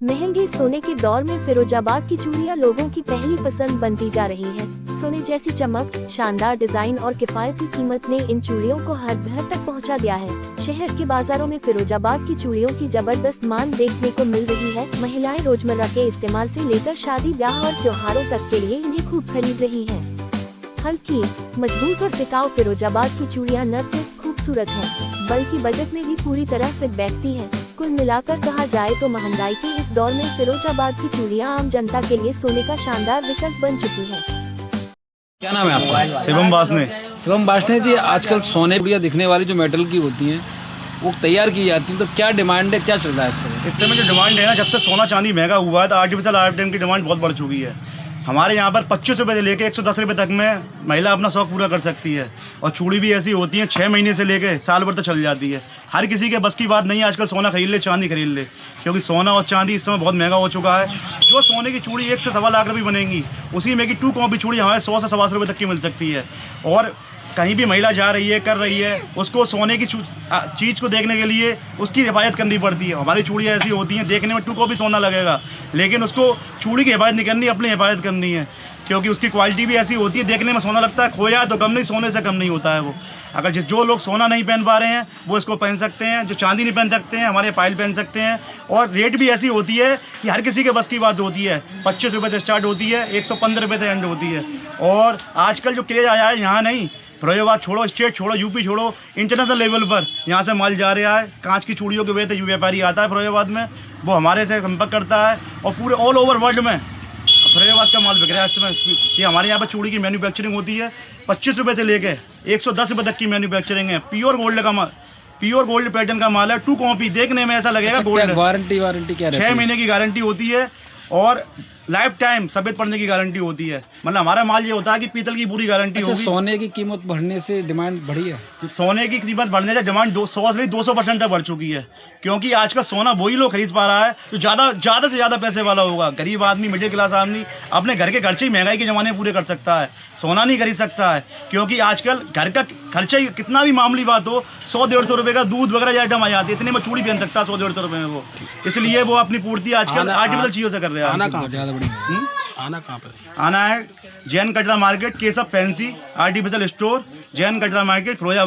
महंगे सोने के दौर में फिरोजाबाद की चूड़ियां लोगों की पहली पसंद बनती जा रही है। सोने जैसी चमक, शानदार डिजाइन और किफायती कीमत ने इन चूड़ियों को हर घर तक पहुंचा दिया है। शहर के बाजारों में फिरोजाबाद की चूड़ियों की जबरदस्त मांग देखने को मिल रही है। महिलाएं रोजमर्रा के इस्तेमाल से लेकर शादी ब्याह और त्योहारों तक के लिए इन्हें खूब खरीद रही है। हल्की, मजबूत और टिकाऊ फिरोजाबाद की चूड़ियां न सिर्फ खूबसूरत हैं, बल्कि बजट में भी पूरी तरह फिट बैठती हैं। कुल मिलाकर कहा जाए तो महंगाई के इस दौर में फिरोजाबाद की चूड़ियां आम जनता के लिए सोने का शानदार विकल्प बन चुकी हैं। क्या नाम है आपका? शिवम बासने। शिवम बासने जी, आजकल सोने बढ़िया दिखने वाली जो मेटल की होती हैं वो तैयार की जाती हैं, तो क्या डिमांड है, क्या चल रहा है इस समय? इस समय जो डिमांड है ना, जब से सोना चांदी महंगा हुआ है तो आर्टिफिशियल आइटम की डिमांड बहुत बढ़ चुकी है। हमारे यहाँ पर 25 रुपये से लेकर 110 रुपये तक में महिला अपना शौक पूरा कर सकती है। और चूड़ी भी ऐसी होती हैं 6 महीने से लेकर साल भर तक चल जाती है। हर किसी के बस की बात नहीं है आजकल सोना खरीद ले, चांदी खरीद ले, क्योंकि सोना और चांदी इस समय बहुत महंगा हो चुका है। जो सोने की चूड़ी 1 से सवा लाख रुपये बनेंगी, उसी में की 2 कॉपी चूड़ी हमारे 100 से 125 रुपये तक की मिल सकती है। और कहीं भी महिला जा रही है, कर रही है, उसको सोने की चीज़ को देखने के लिए उसकी हिफाजत करनी पड़ती है। हमारी चूड़ियाँ ऐसी होती हैं, देखने में 2 कॉपी सोना लगेगा, लेकिन उसको चूड़ी की हिफाजत नहीं करनी, अपनी हिफाजत करनी है, क्योंकि उसकी क्वालिटी भी ऐसी होती है। देखने में सोना लगता है, खो जाए तो कम नहीं, सोने से कम नहीं होता है वो। अगर जो लोग सोना नहीं पहन पा रहे हैं वो इसको पहन सकते हैं, जो चांदी नहीं पहन सकते हैं हमारे पायल पहन सकते हैं। और रेट भी ऐसी होती है कि हर किसी के बस की बात होती है। 25 रुपये से स्टार्ट होती है, 115 रुपये से एंड होती है। और आजकल जो क्रेज आया है, यहाँ नहीं, फिरोजाबाद छोड़ो, स्टेट छोड़ो, यूपी छोड़ो, इंटरनेशनल लेवल पर यहाँ से माल जा रहा है। कांच की चूड़ियों के वजह से व्यापारी आता है फिरोजाबाद में, वो हमारे से संपर्क करता है और पूरे ऑल ओवर वर्ल्ड में फिरोजाबाद का माल बिक रहा है इस समय। ये हमारे यहाँ पर चूड़ी की मैन्युफैक्चरिंग होती है। 25 रुपये से लेके 110 रुपये तक की मैन्युफैक्चरिंग है। प्योर गोल्ड का माल, प्योर गोल्ड पैटर्न का माल है। 2 कॉपी देखने में ऐसा लगेगा गोल्ड। वारंटी क्या रहती है? 6 महीने की गारंटी होती है और लाइफ टाइम सफेद पड़ने की गारंटी होती है। मतलब हमारा माल ये होता है कि पीतल की पूरी गारंटी होगी। सोने की कीमत बढ़ने से डिमांड बढ़ी है? सोने की कीमत बढ़ने से डिमांड 100 से 200% तक बढ़ चुकी है, क्योंकि आज का सोना वही लोग खरीद पा रहा है जो ज़्यादा से ज़्यादा पैसे वाला होगा। गरीब आदमी, मिडिल क्लास आदमी अपने घर के खर्चे ही महंगाई के ज़माने में पूरे कर सकता है, सोना नहीं खरीद सकता है। क्योंकि आजकल घर का खर्चा ही कितना भी मामूली बात हो, 100-150 रुपये का दूध वगैरह आइटम आ जाती है, इतने में चूड़ी पहन सकता है 100-150 रुपये में वो। इसलिए वो अपनी पूर्ति आजकल आर्टिफिशियल चीज़ों से कर रहे हैं। आना कहाँ पे? आना है जैन कटरा मार्केट, केसब fancy artificial store, Jain Katra market, Firozabad.